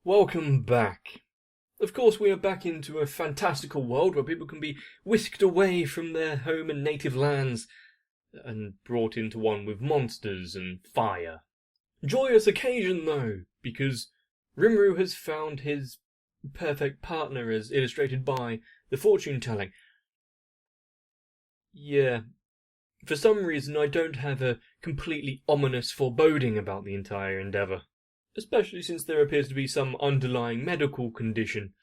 Welcome back. Of course, we are back into a fantastical world where people can be whisked away from their home and native lands and brought into one with monsters and fire. Joyous occasion, though, because Rimuru has found his perfect partner as illustrated by the fortune telling. Yeah, for some reason I don't have a completely ominous foreboding about the entire endeavour. Especially since there appears to be some underlying medical condition.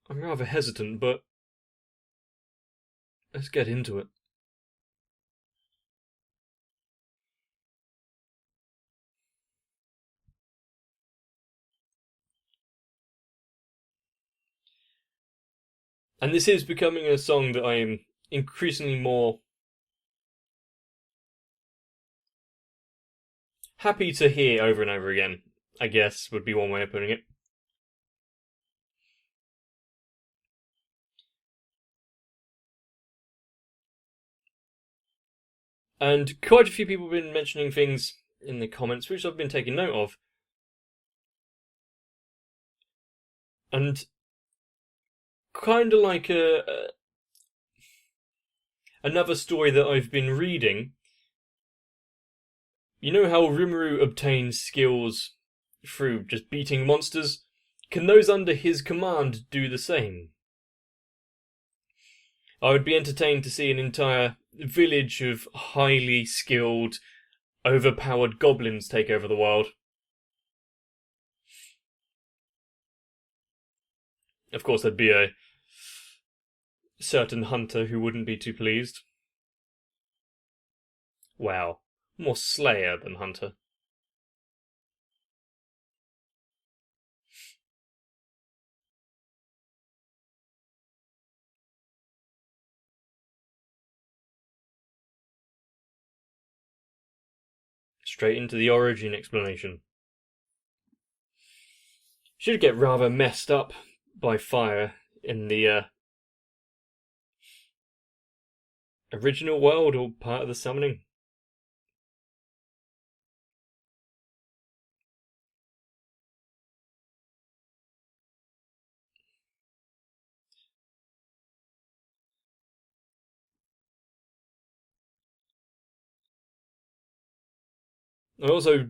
I'm rather hesitant, but let's get into it. And this is becoming a song that I am increasingly more happy to hear over and over again, I guess would be one way of putting it. And quite a few people have been mentioning things in the comments which I've been taking note of. And kind of like another story that I've been reading. You know how Rimuru obtains skills through just beating monsters? Can those under his command do the same? I would be entertained to see an entire village of highly skilled, overpowered goblins take over the world. Of course, there'd be a certain hunter who wouldn't be too pleased. Wow. More slayer than hunter. Straight into the origin explanation. Should get rather messed up by fire in the original world or part of the summoning. I also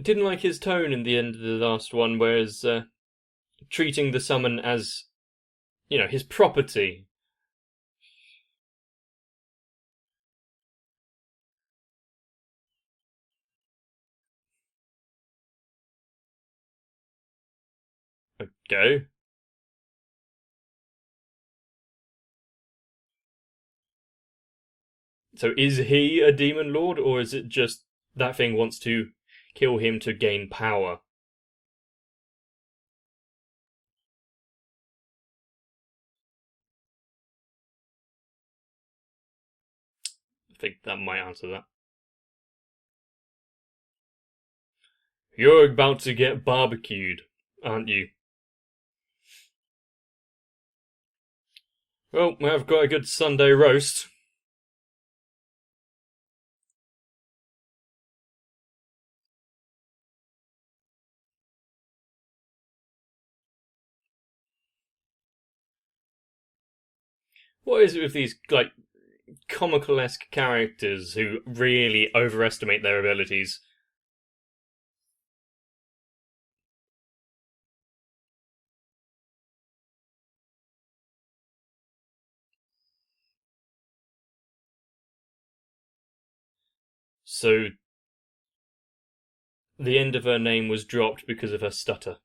didn't like his tone in the end of the last one, whereas treating the summon as, his property. Okay. So is he a demon lord, or is it just that thing wants to kill him to gain power? I think that might answer that. You're about to get barbecued, aren't you? Well, we have got a good Sunday roast. What is it with these, comical-esque characters who really overestimate their abilities? So, the end of her name was dropped because of her stutter.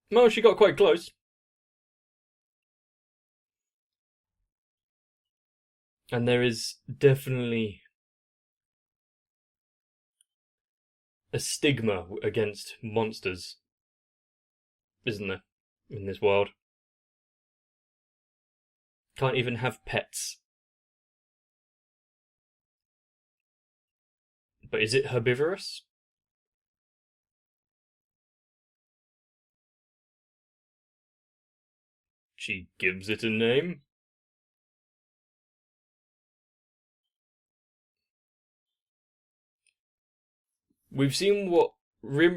Well, she got quite close. And there is definitely a stigma against monsters, isn't there, in this world? Can't even have pets. But is it herbivorous? She gives it a name. We've seen what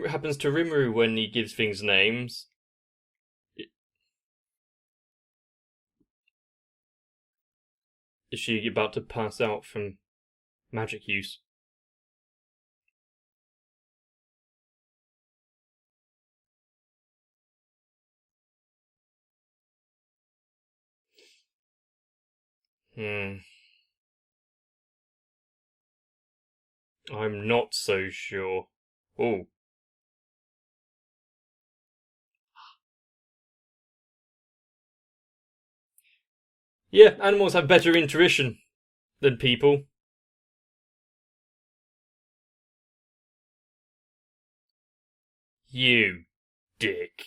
happens to Rimuru when he gives things names. Is she about to pass out from magic use? I'm not so sure. Oh. Yeah, animals have better intuition than people. You dick.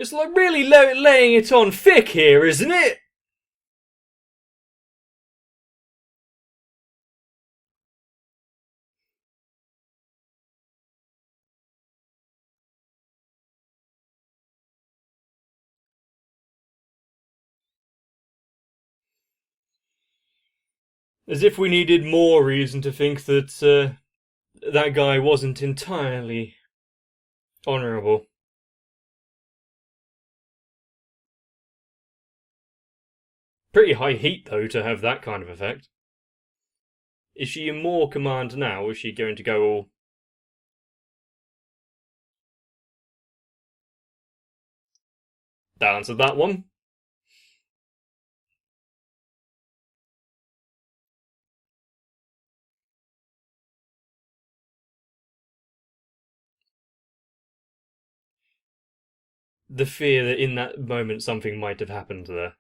It's like really laying it on thick here, isn't it? As if we needed more reason to think that that guy wasn't entirely honourable. Pretty high heat, though, to have that kind of effect. Is she in more command now? Is she going to go all... That answered that one. The fear that in that moment something might have happened there.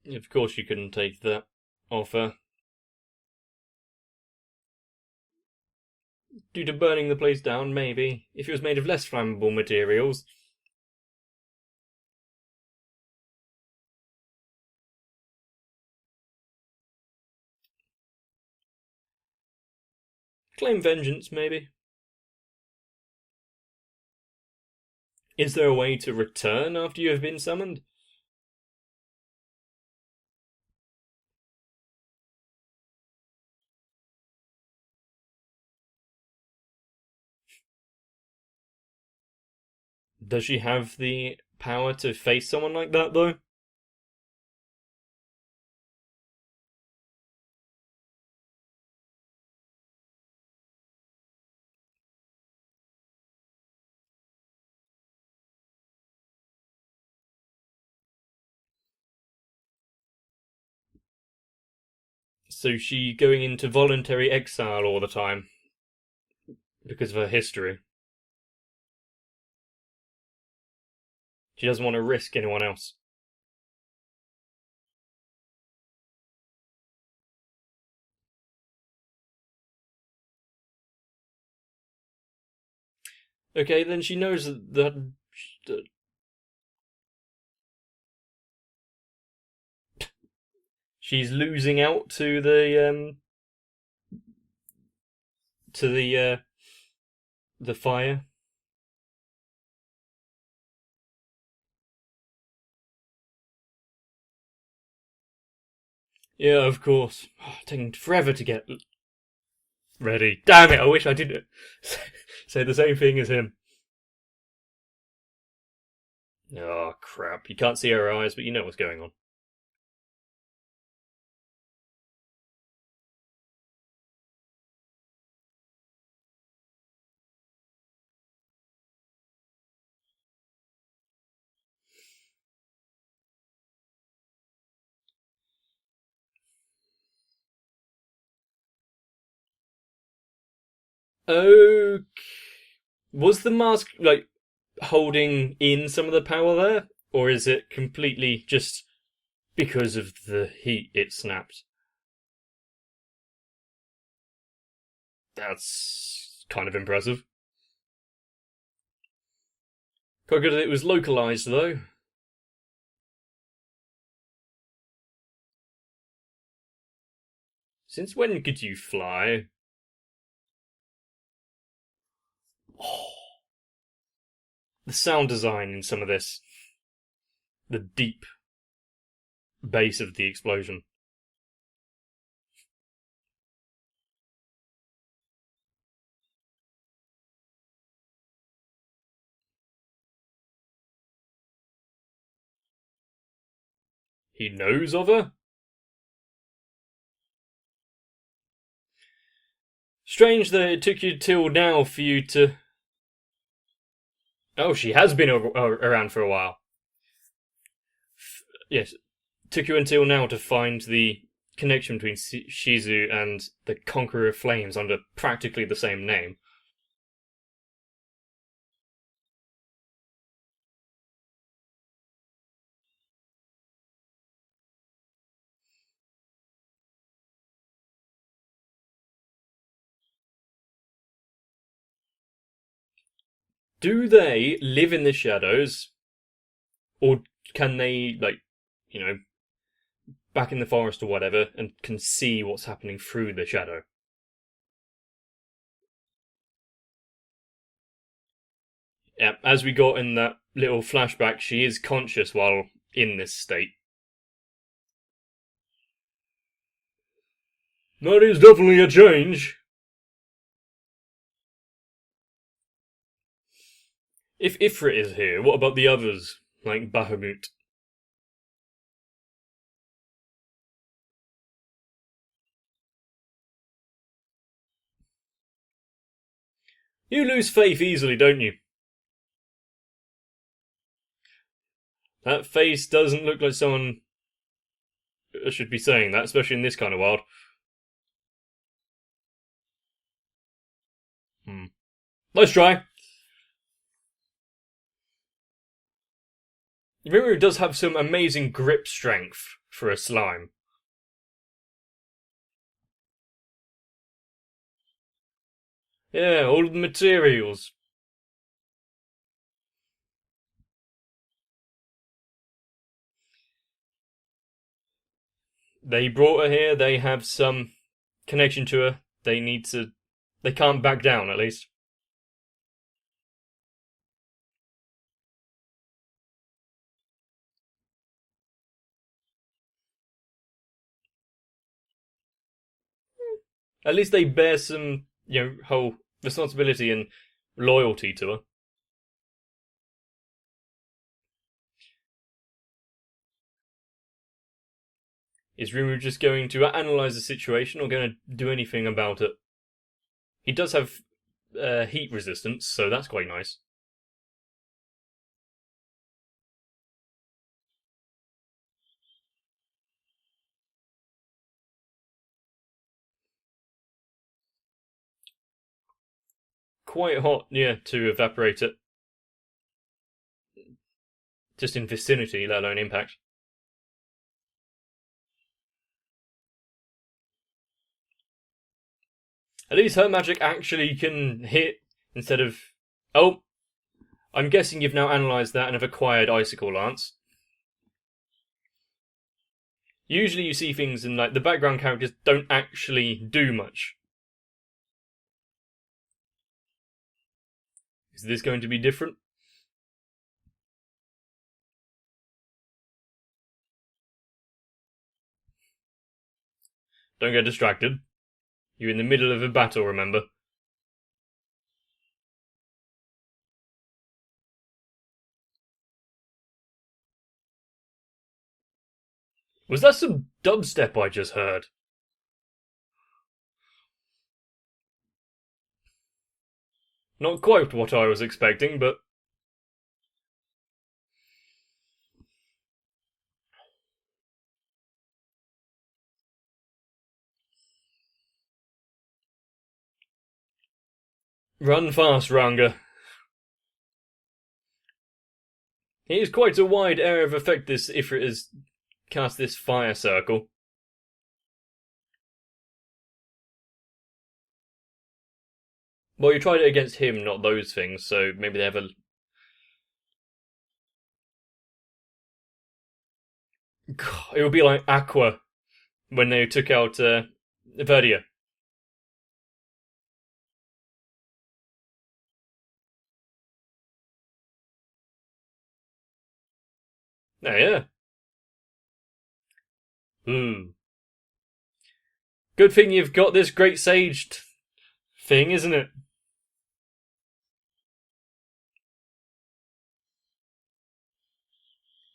Of course you couldn't take that offer. Due to burning the place down, maybe. If it was made of less flammable materials. Claim vengeance, maybe. Is there a way to return after you have been summoned? Does she have the power to face someone like that, though? So she going into voluntary exile all the time because of her history. She doesn't want to risk anyone else. Okay, then she knows that she's losing out to the fire. Yeah, of course. Taking forever to get ready. Damn it! I wish I didn't say the same thing as him. Oh crap! You can't see her eyes, but you know what's going on. Okay. Was the mask, like, holding in some of the power there? Or is it completely just because of the heat it snapped? That's kind of impressive. Quite good that it was localized, though. Since when could you fly? Oh, the sound design in some of this. The deep bass of the explosion. He knows of her? Strange that it took you till now for you to. Oh, she has been around for a while. Yes, took you until now to find the connection between Shizu and the Conqueror of Flames under practically the same name. Do they live in the shadows, or can they, like, you know, back in the forest or whatever, and can see what's happening through the shadow? Yeah, as we got in that little flashback, she is conscious while in this state. That is definitely a change. If Ifrit is here, what about the others, like Bahamut? You lose faith easily, don't you? That face doesn't look like someone should be saying that, especially in this kind of world. Hmm. Let's try. Rimuru does have some amazing grip strength for a slime. Yeah, all of the materials. They brought her here, they have some connection to her. They need to. They can't back down, at least. At least they bear some, whole responsibility and loyalty to her. Is Rimuru just going to analyse the situation or going to do anything about it? He does have heat resistance, so that's quite nice. Quite hot, yeah, to evaporate it. Just in vicinity, let alone impact. At least her magic actually can hit instead of. Oh, I'm guessing you've now analysed that and have acquired Icicle Lance. Usually you see things and like the background characters don't actually do much. Is this going to be different? Don't get distracted. You're in the middle of a battle, remember? Was that some dubstep I just heard? Not quite what I was expecting, but Run fast, Ranga. It is quite a wide area of effect this Ifrit has cast this fire circle. Well, you tried it against him, not those things, so maybe they have a... It would be like Aqua when they took out Verdia. Oh, yeah. Good thing you've got this great sage thing, isn't it?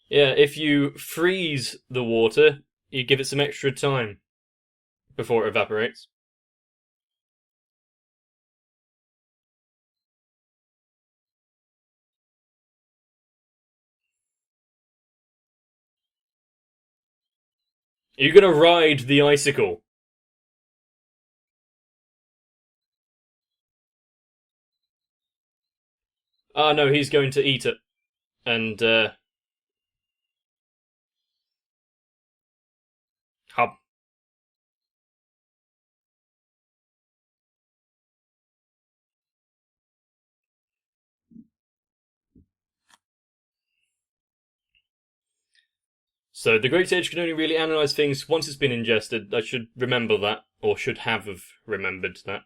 Yeah, if you freeze the water, you give it some extra time before it evaporates. You're gonna ride the icicle. Ah, no, he's going to eat it. And, hub. So the Great Sage can only really analyse things once it's been ingested. I should remember that, or should have remembered that.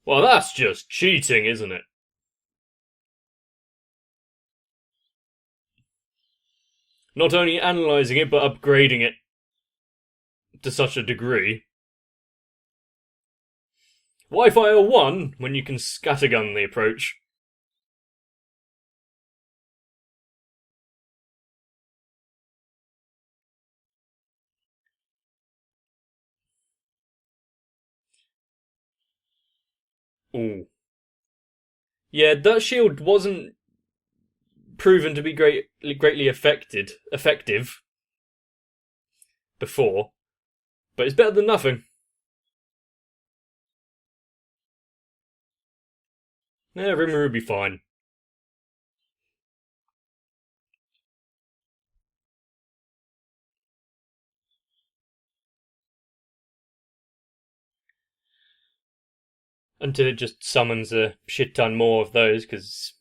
Well, that's just cheating, isn't it? Not only analysing it, but upgrading it to such a degree. Why fire one when you can scattergun the approach? Ooh. Yeah, that shield wasn't proven to be greatly effective before, but it's better than nothing. Yeah, Rimmer will be fine. Until it just summons a shit ton more of those, because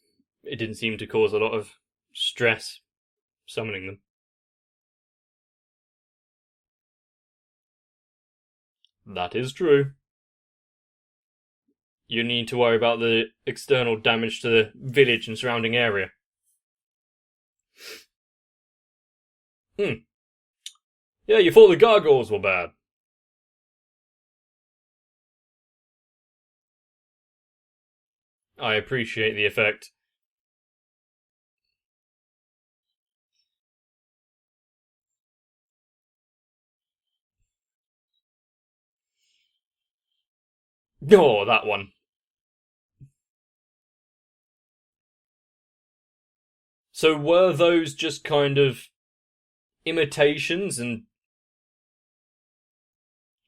it didn't seem to cause a lot of stress summoning them. That is true. You need to worry about the external damage to the village and surrounding area. Yeah, you thought the gargoyles were bad. I appreciate the effect. Oh, that one. So were those just kind of imitations and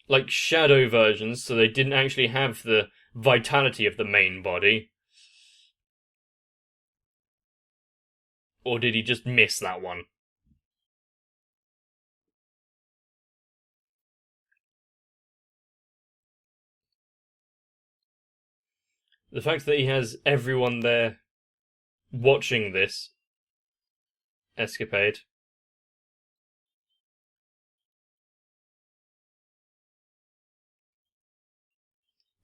like shadow versions, so they didn't actually have the vitality of the main body? Or did he just miss that one? The fact that he has everyone there watching this escapade.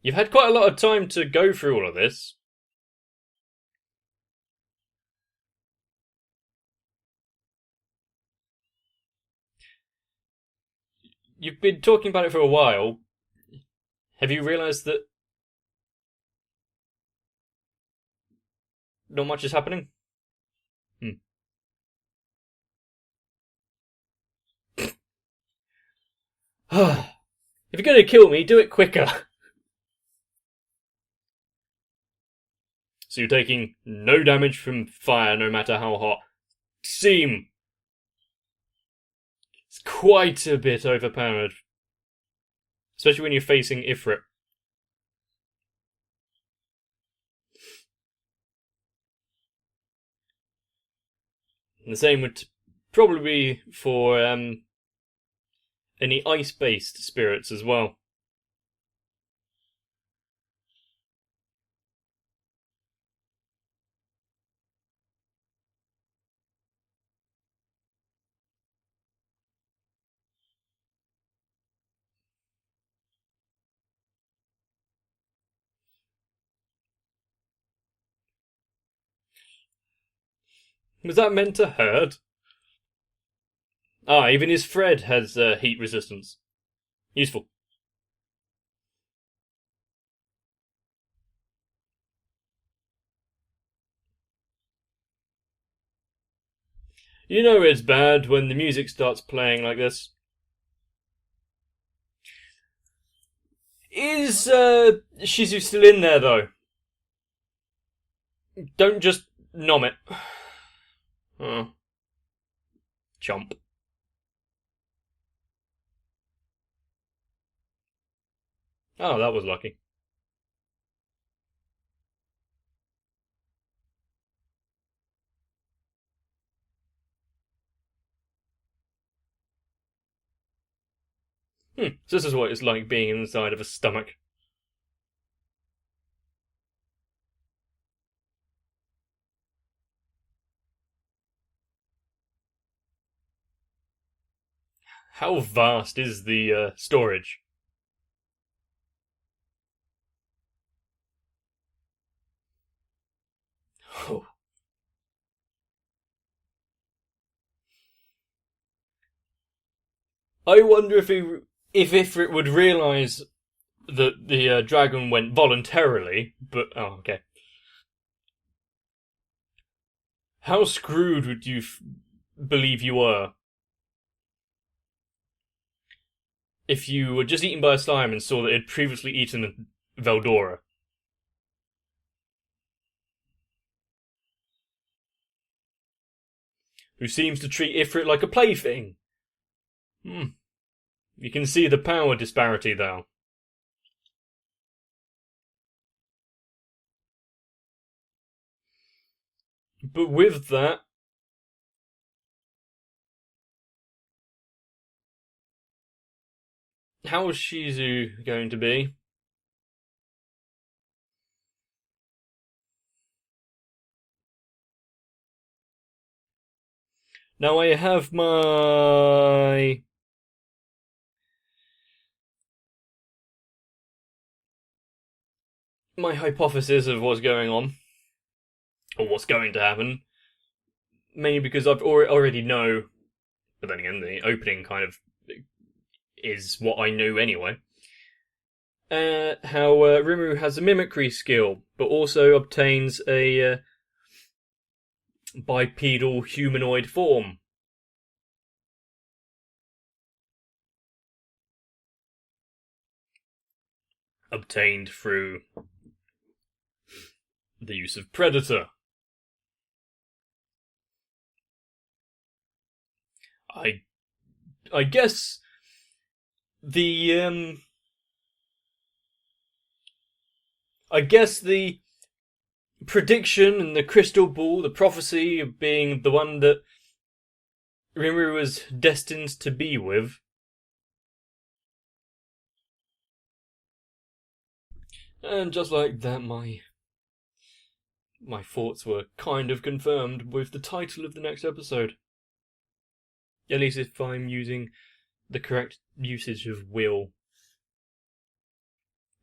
You've had quite a lot of time to go through all of this. You've been talking about it for a while. Have you realised that not much is happening? If you're going to kill me, do it quicker. So you're taking no damage from fire, no matter how hot. Steam. It's quite a bit overpowered. especially when you're facing Ifrit. And the same would probably be for any ice-based spirits as well. Was that meant to hurt? Ah, even his Fred has heat resistance. Useful. You know it's bad when the music starts playing like this. Is Shizu still in there though? Don't just nom it. Oh. Chomp. Oh, that was lucky. So this is what it's like being inside of a stomach. How vast is the storage? Oh. I wonder if Ifrit would realise that the dragon went voluntarily, but oh, okay. How screwed would you believe you were if you were just eaten by a slime and saw that it had previously eaten Veldora? Who seems to treat Ifrit like a plaything? You can see the power disparity, though. But with that, how is Shizu going to be? Now I have my hypothesis of what's going on, or what's going to happen, mainly because I've already know, but then again, the opening kind of is what I knew anyway. How Rimuru has a mimicry skill, but also obtains a bipedal humanoid form. Obtained through the use of Predator. I guess the prediction and the crystal ball, the prophecy of being the one that Rimuru was destined to be with. And just like that, my thoughts were kind of confirmed with the title of the next episode. At least if I'm using the correct usage of will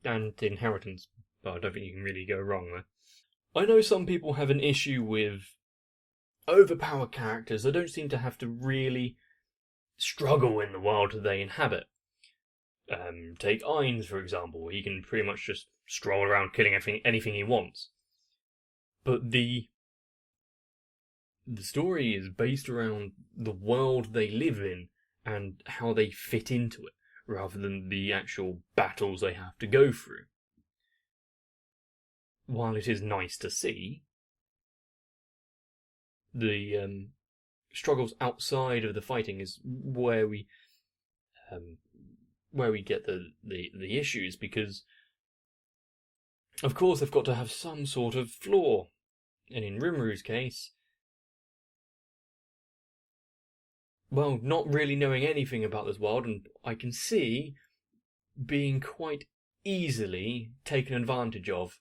and inheritance. But I don't think you can really go wrong there. I know some people have an issue with overpowered characters that don't seem to have to really struggle in the world that they inhabit. Take Ainz, for example. He can pretty much just stroll around killing anything he wants. But the story is based around the world they live in and how they fit into it, rather than the actual battles they have to go through. While it is nice to see, the struggles outside of the fighting is where we where we get the issues, because of course they've got to have some sort of flaw. And in Rimru's case, well, not really knowing anything about this world, and I can see being quite easily taken advantage of.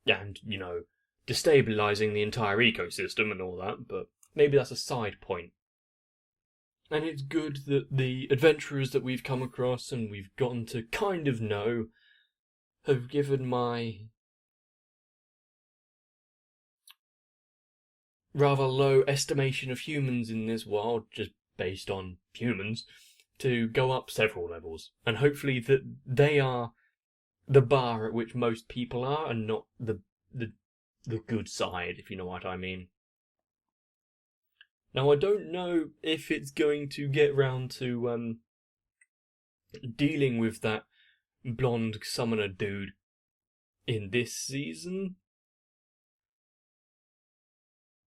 And, destabilising the entire ecosystem and all that, but maybe that's a side point. And it's good that the adventurers that we've come across and we've gotten to kind of know have given my rather low estimation of humans in this world, just based on humans, to go up several levels. And hopefully that they are the bar at which most people are, and not the good side, if you know what I mean. Now, I don't know if it's going to get round to dealing with that blonde summoner dude in this season,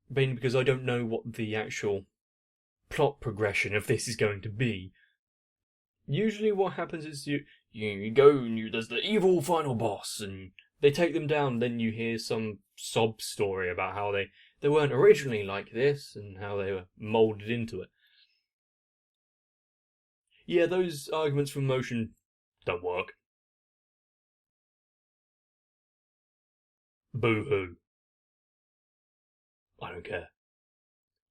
mainly because I don't know what the actual plot progression of this is going to be. Usually what happens is you go and there's the evil final boss and they take them down, then you hear some sob story about how they weren't originally like this and how they were moulded into it. Yeah, those arguments from Motion don't work. Boo-hoo. I don't care.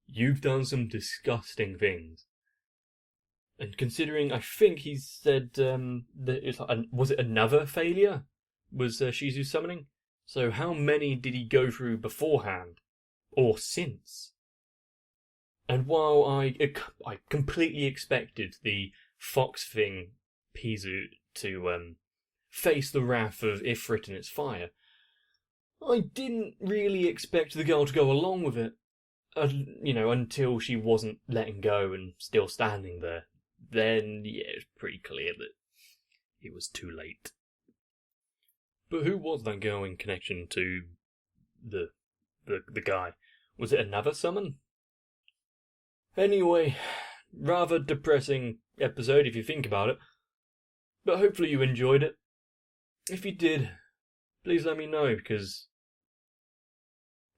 You've done some disgusting things. And considering, I think he said that it's like, was it another failure? Was Shizu summoning? So how many did he go through beforehand? Or since? And while I completely expected the Fox Thing Pizu to face the wrath of Ifrit and its fire, I didn't really expect the girl to go along with it. Until she wasn't letting go and still standing there. Then, yeah, it's pretty clear that it was too late. But who was that girl in connection to the guy? Was it another summon? Anyway, rather depressing episode if you think about it. But hopefully you enjoyed it. If you did, please let me know, because,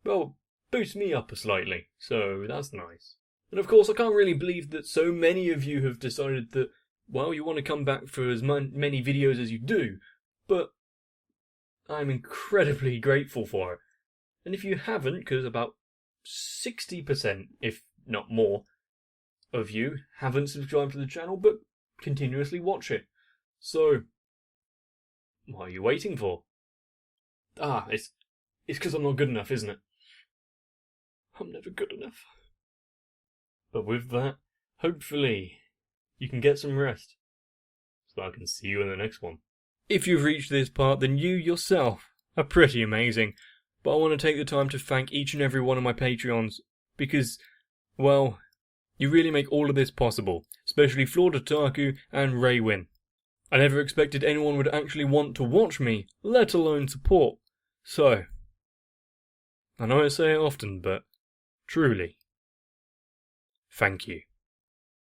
well, boosts me up slightly, so that's nice. And of course, I can't really believe that so many of you have decided that, well, you want to come back for as many videos as you do, but I'm incredibly grateful for it. And if you haven't, because about 60%, if not more, of you haven't subscribed to the channel, but continuously watch it. So, what are you waiting for? It's because I'm not good enough, isn't it? I'm never good enough. But with that, hopefully, you can get some rest, so I can see you in the next one. If you've reached this part, then you yourself are pretty amazing. But I want to take the time to thank each and every one of my Patreons, because, well, you really make all of this possible, especially Flawed Otaku and Raywin. I never expected anyone would actually want to watch me, let alone support. So, I know I say it often, but truly, thank you.